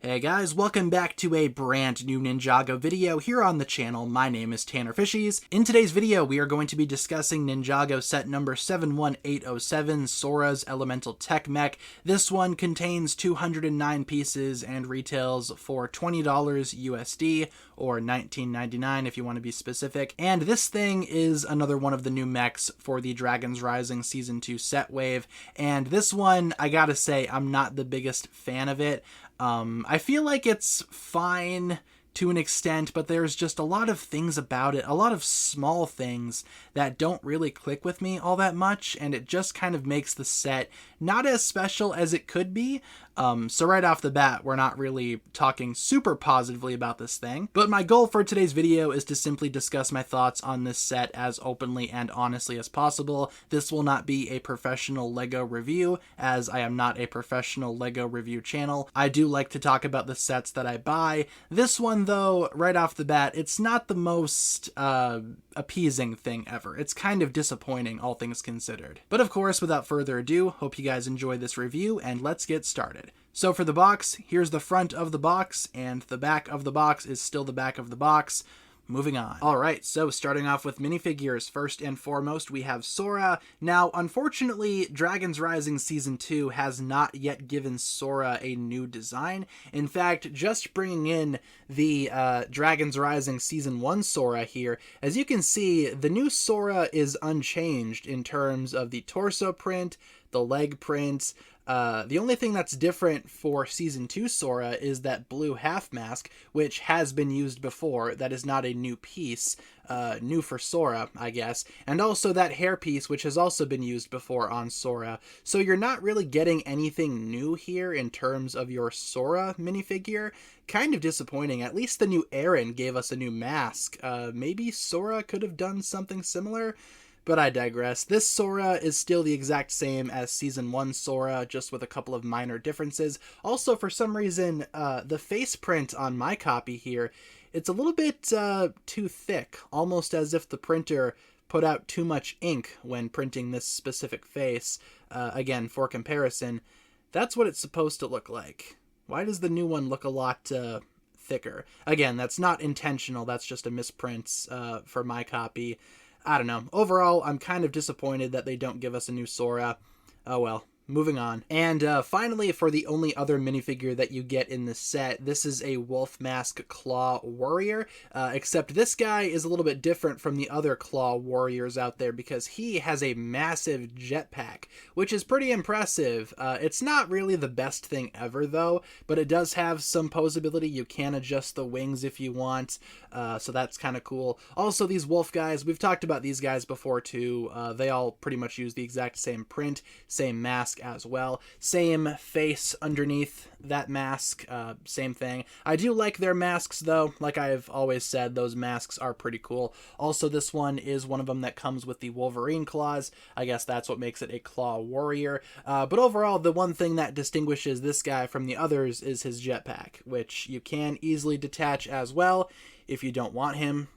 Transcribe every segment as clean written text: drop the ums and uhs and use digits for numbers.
Hey guys, welcome back to a brand new Ninjago video here on the channel. My name is TannerFishies. In today's video, we are going to be discussing Ninjago set number 71807, Sora's Elemental Tech Mech. This one contains 209 pieces and retails for $20 USD, or $19.99 if you want to be specific. And this thing is another one of the new mechs for the Dragons Rising Season 2 set wave. And this one, I gotta say, I'm not the biggest fan of it. I feel like it's fine to an extent, but there's just a lot of things about it, a lot of small things that don't really click with me all that much, and it just kind of makes the set not as special as it could be. So right off the bat, we're not really talking super positively about this thing, but my goal for today's video is to simply discuss my thoughts on this set as openly and honestly as possible. This will not be a professional LEGO review, as I am not a professional LEGO review channel. I do like to talk about the sets that I buy. This one, though, right off the bat, it's not the most appeasing thing ever. It's kind of disappointing, all things considered. But of course, without further ado, hope you guys enjoy this review, and let's get started. So for the box, here's the front of the box, and the back of the box is still the back of the box. Moving on. Alright, so starting off with minifigures, first and foremost we have Sora. Now, unfortunately, Dragons Rising Season 2 has not yet given Sora a new design. In fact, just bringing in the Dragons Rising Season 1 Sora here, as you can see, the new Sora is unchanged in terms of the torso print, the leg print. The only thing that's different for Season 2 Sora is that blue half mask, which has been used before. That is not a new piece, new for Sora, I guess. And also that hair piece, which has also been used before on Sora. So you're not really getting anything new here in terms of your Sora minifigure. Kind of disappointing. At least the new Aaron gave us a new mask. Maybe Sora could have done something similar? But I digress. This Sora is still the exact same as Season 1 Sora, just with a couple of minor differences. Also, for some reason, the face print on my copy here, it's a little bit too thick, almost as if the printer put out too much ink when printing this specific face. Again, for comparison, that's what it's supposed to look like. Why does the new one look a lot thicker? Again, that's not intentional, that's just a misprint for my copy. I don't know. Overall, I'm kind of disappointed that they don't give us a new Sora. Oh well. Moving on. And finally, for the only other minifigure that you get in this set, this is a Wolf Mask Claw Warrior, except this guy is a little bit different from the other Claw Warriors out there because he has a massive jetpack, which is pretty impressive. It's not really the best thing ever, though, but it does have some posability. You can adjust the wings if you want, so that's kind of cool. Also, these wolf guys, we've talked about these guys before, too. They all pretty much use the exact same print, same mask as well. Same face underneath that mask, same thing. I do like their masks though. Like I've always said, those masks are pretty cool. Also, this one is one of them that comes with the Wolverine claws. I guess that's what makes it a Claw Warrior. But overall, the one thing that distinguishes this guy from the others is his jetpack, which you can easily detach as well if you don't want him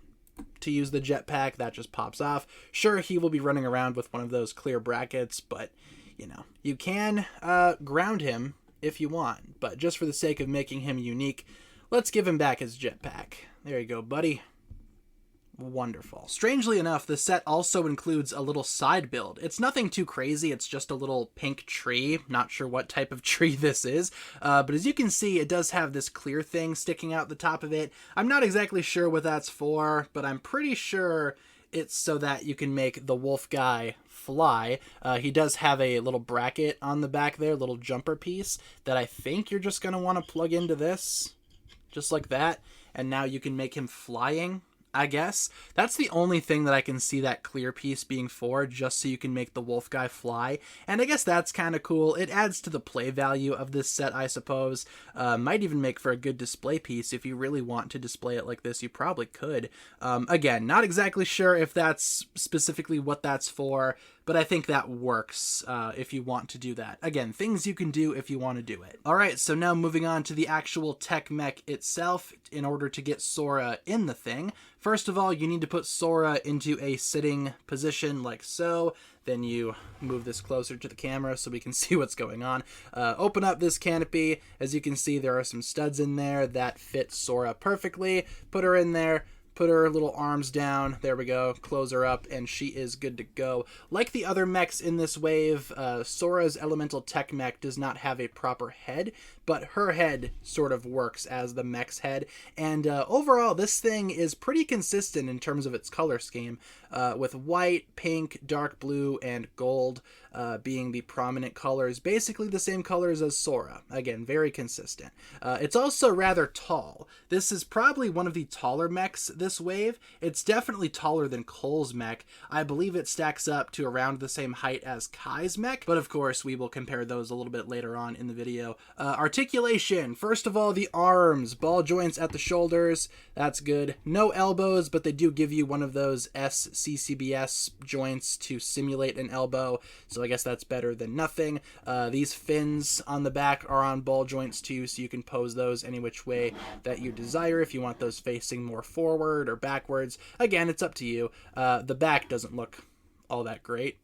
to use the jetpack. That just pops off. Sure, he will be running around with one of those clear brackets, but you know, you can ground him if you want, but just for the sake of making him unique, let's give him back his jetpack. There you go, buddy. Wonderful. Strangely enough, the set also includes a little side build. It's nothing too crazy, it's just a little pink tree. Not sure what type of tree this is, but as you can see, it does have this clear thing sticking out the top of it. I'm not exactly sure what that's for, but I'm pretty sure it's so that you can make the wolf guy fly. He does have a little bracket on the back there, little jumper piece, that I think you're just going to want to plug into this, just like that, and now you can make him flying, I guess. That's the only thing that I can see that clear piece being for, just so you can make the wolf guy fly, and I guess that's kind of cool. It adds to the play value of this set, I suppose. Might even make for a good display piece. If you really want to display it like this, you probably could. Again, not exactly sure if that's specifically what that's for, but I think that works if you want to do that. Again, things you can do if you want to do it. Alright, so now moving on to the actual tech mech itself. In order to get Sora in the thing, first of all, you need to put Sora into a sitting position like so. then you move this closer to the camera so we can see what's going on. Open up this canopy. As you can see, there are some studs in there that fit Sora perfectly. Put her in there. Put her little arms down. There we go. Close her up, and she is good to go. Like the other mechs in this wave, Sora's elemental tech mech does not have a proper head, but her head sort of works as the mech's head. And overall, this thing is pretty consistent in terms of its color scheme, with white, pink, dark blue, and gold being the prominent colors. Basically the same colors as Sora. Again, very consistent. It's also rather tall. This is probably one of the taller mechs this wave. It's definitely taller than Cole's mech. I believe it stacks up to around the same height as Kai's mech, but of course we will compare those a little bit later on in the video. Articulation. First of all, the arms. Ball joints at the shoulders. That's good. No elbows, but they do give you one of those SCCBS joints to simulate an elbow, so I guess that's better than nothing. These fins on the back are on ball joints too, so you can pose those any which way that you desire. If you want those facing more forward or backwards, again, it's up to you. The back doesn't look all that great.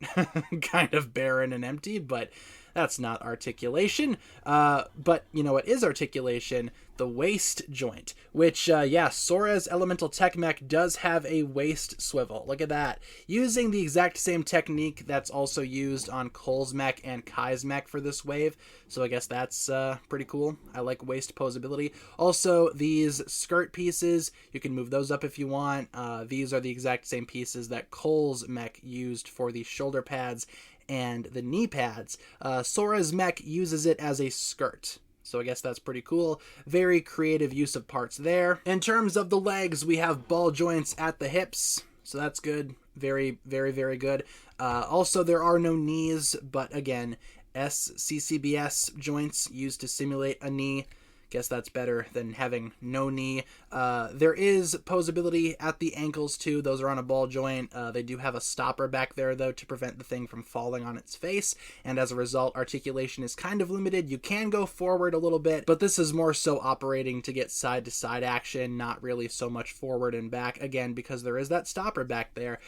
Kind of barren and empty, but that's not articulation. But you know what is articulation? The waist joint, which, yeah, Sora's elemental tech mech does have a waist swivel. Look at that. Using the exact same technique that's also used on Cole's mech and Kai's mech for this wave. So I guess that's pretty cool. I like waist posability. Also, these skirt pieces, you can move those up if you want. These are the exact same pieces that Cole's mech used for the shoulder pads and the knee pads. Sora's mech uses it as a skirt. So I guess that's pretty cool. Very creative use of parts there. In terms of the legs, we have ball joints at the hips. So that's good. Very, very, very good. Also, there are no knees, but again, SCCBS joints used to simulate a knee. Guess that's better than having no knee. There is posability at the ankles too. Those are on a ball joint. They do have a stopper back there though to prevent the thing from falling on its face, and as a result articulation is kind of limited. You can go forward a little bit, but this is more so operating to get side to side action, not really so much forward and back, again because there is that stopper back there.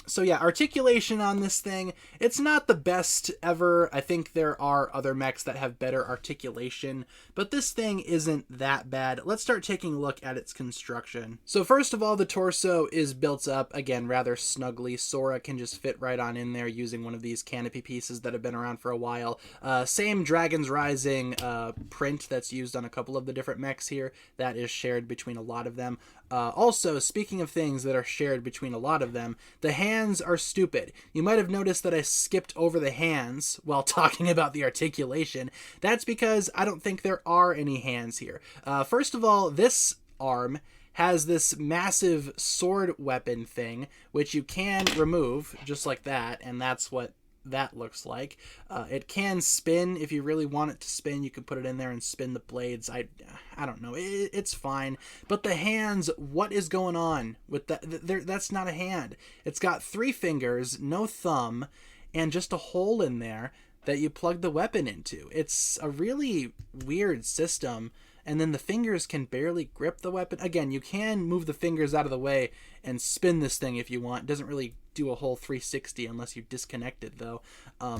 So yeah, articulation on this thing, it's not the best ever. I think there are other mechs that have better articulation, but this thing isn't that bad. Let's start taking a look at its construction. So first of all, the torso is built up, again, rather snugly. Sora can just fit right on in there using one of these canopy pieces that have been around for a while. Same Dragon's Rising print that's used on a couple of the different mechs here. That is shared between a lot of them. Also, speaking of things that are shared between a lot of them, the hands are stupid. You might have noticed that I skipped over the hands while talking about the articulation. That's because I don't think there are any hands here. First of all, this arm has this massive sword weapon thing, which you can remove just like that, and that's what that looks like. It can spin. If you really want it to spin, you can put it in there and spin the blades. I don't know. It's fine. But the hands, what is going on with that? That's not a hand. It's got 3 fingers, no thumb, and just a hole in there that you plug the weapon into. It's a really weird system. And then the fingers can barely grip the weapon. Again, you can move the fingers out of the way and spin this thing if you want. It doesn't really do a whole 360 unless you disconnect it, though.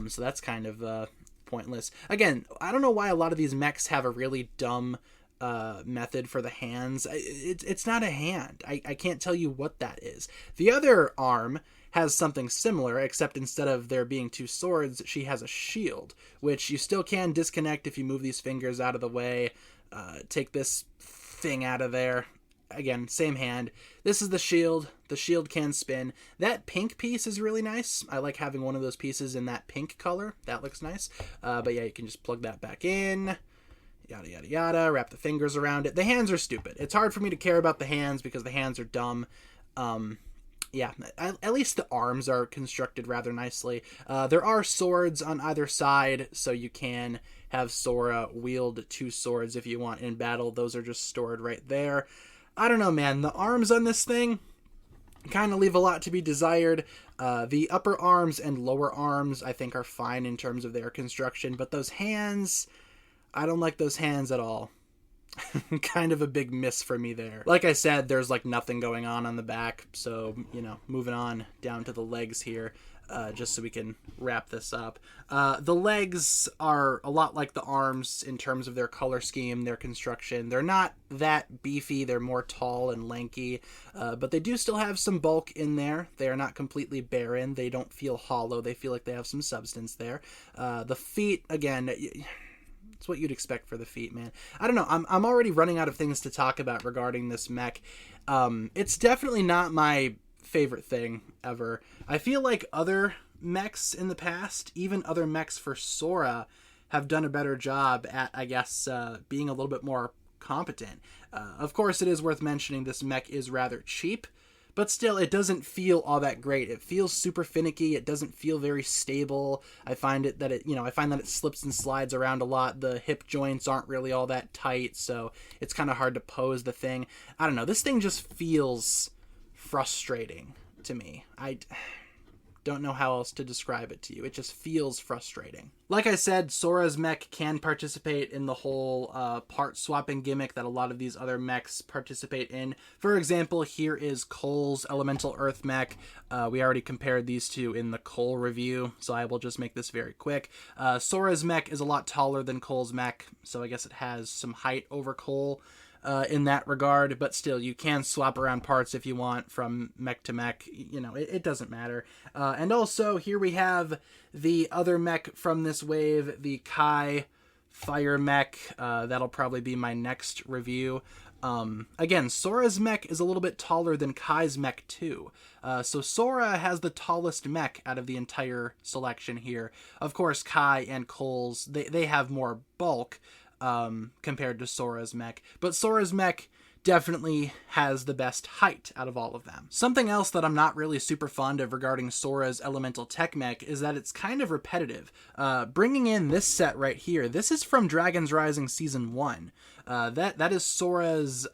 So that's kind of pointless. Again, I don't know why a lot of these mechs have a really dumb method for the hands. It's not a hand. I can't tell you what that is. The other arm has something similar, except instead of there being 2 swords, she has a shield, which you still can disconnect if you move these fingers out of the way. Take this thing out of there. Again, same hand. This is the shield. The shield can spin. That pink piece is really nice. I like having one of those pieces in that pink color. That looks nice. But yeah, you can just plug that back in. Yada, yada, yada. Wrap the fingers around it. The hands are stupid. It's hard for me to care about the hands because the hands are dumb. Yeah, at least the arms are constructed rather nicely. There are swords on either side, so you can have Sora wield 2 swords if you want in battle. Those are just stored right there. I don't know, man. The arms on this thing kind of leave a lot to be desired. The upper arms and lower arms, I think, are fine in terms of their construction, but those hands, I don't like those hands at all. Kind of a big miss for me there. Like I said, there's like nothing going on the back, so, you know, moving on down to the legs here. just so we can wrap this up. The legs are a lot like the arms in terms of their color scheme, their construction. They're not that beefy. They're more tall and lanky, but they do still have some bulk in there. They are not completely barren. They don't feel hollow. They feel like they have some substance there. The feet, again, it's what you'd expect for the feet, man. I don't know. I'm already running out of things to talk about regarding this mech. It's definitely not my favorite thing ever. I feel like other mechs in the past, even other mechs for Sora, have done a better job at, I guess, being a little bit more competent. Of course, it is worth mentioning this mech is rather cheap, but still, it doesn't feel all that great. It feels super finicky. It doesn't feel very stable. I find that it slips and slides around a lot. The hip joints aren't really all that tight, so it's kind of hard to pose the thing. I don't know. This thing just feels frustrating to me. I don't know how else to describe it to you. It just feels frustrating. Like I said, Sora's mech can participate in the whole part swapping gimmick that a lot of these other mechs participate in. For example, here is Cole's Elemental Earth mech. We already compared these two in the Cole review, so I will just make this very quick. Sora's mech is a lot taller than Cole's mech, so I guess it has some height over Cole in that regard, but still, you can swap around parts if you want from mech to mech. You know, it doesn't matter. And also, here we have the other mech from this wave, the Kai Fire mech. That'll probably be my next review. Again, Sora's mech is a little bit taller than Kai's mech too. So Sora has the tallest mech out of the entire selection here. Of course, Kai and Cole's, they have more bulk, compared to Sora's mech, but Sora's mech definitely has the best height out of all of them. Something else that I'm not really super fond of regarding Sora's Elemental Tech mech is that it's kind of repetitive. Bringing in this set right here, this is from Dragon's Rising Season 1. That is Sora's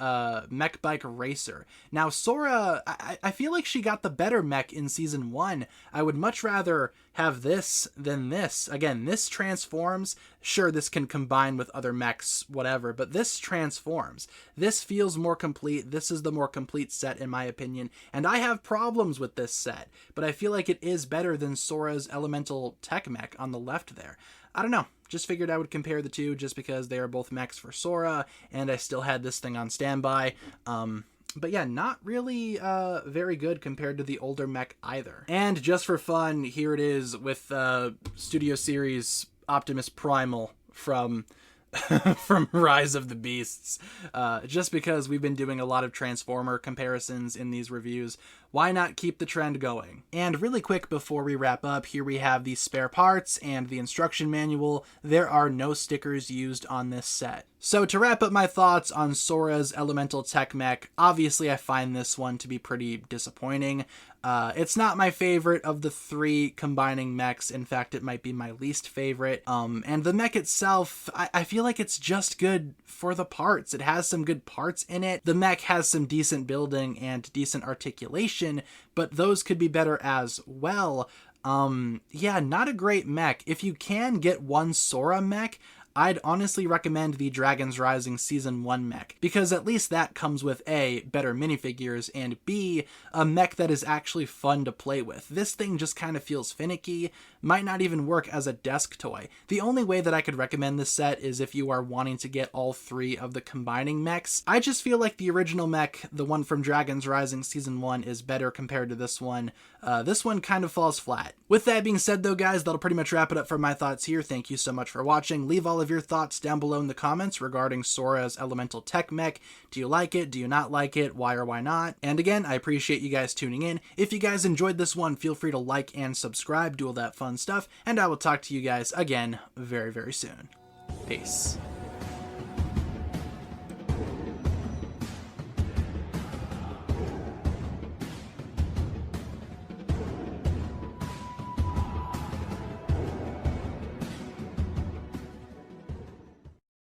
Mech Bike Racer. Now, Sora, I feel like she got the better mech in Season 1. I would much rather have this than this. Again, this transforms. Sure, this can combine with other mechs, whatever, but this transforms. This feels more complete. This is the more complete set, in my opinion, and I have problems with this set, but I feel like it is better than Sora's Elemental Tech mech on the left there. I don't know. Just figured I would compare the two just because they are both mechs for Sora, and I still had this thing on standby. But yeah, not really very good compared to the older mech either. And just for fun, here it is with Studio Series Optimus Primal from from Rise of the Beasts. Just because we've been doing a lot of Transformer comparisons in these reviews, why not keep the trend going? And really quick before we wrap up, here we have the spare parts and the instruction manual. There are no stickers used on this set. So to wrap up my thoughts on Sora's Elemental Tech mech, obviously I find this one to be pretty disappointing. It's not my favorite of the three combining mechs. In fact, it might be my least favorite. And the mech itself, I feel like it's just good for the parts. It has some good parts in it. The mech has some decent building and decent articulation, but those could be better as well. Yeah, not a great mech. If you can get one Sora mech, I'd honestly recommend the Dragon's Rising Season 1 mech, because at least that comes with A, better minifigures, and B, a mech that is actually fun to play with. This thing just kind of feels finicky, might not even work as a desk toy. The only way that I could recommend this set is if you are wanting to get all three of the combining mechs. I just feel like the original mech, the one from Dragon's Rising Season 1, is better compared to this one. This one kind of falls flat. With that being said though, guys, that'll pretty much wrap it up for my thoughts here. Thank you so much for watching. Leave all of your thoughts down below in the comments regarding Sora's Elemental Tech mech. Do you like it? Do you not like it? Why or why not? And again, I appreciate you guys tuning in. If you guys enjoyed this one, feel free to like and subscribe, do all that fun stuff, and I will talk to you guys again very, very soon. Peace.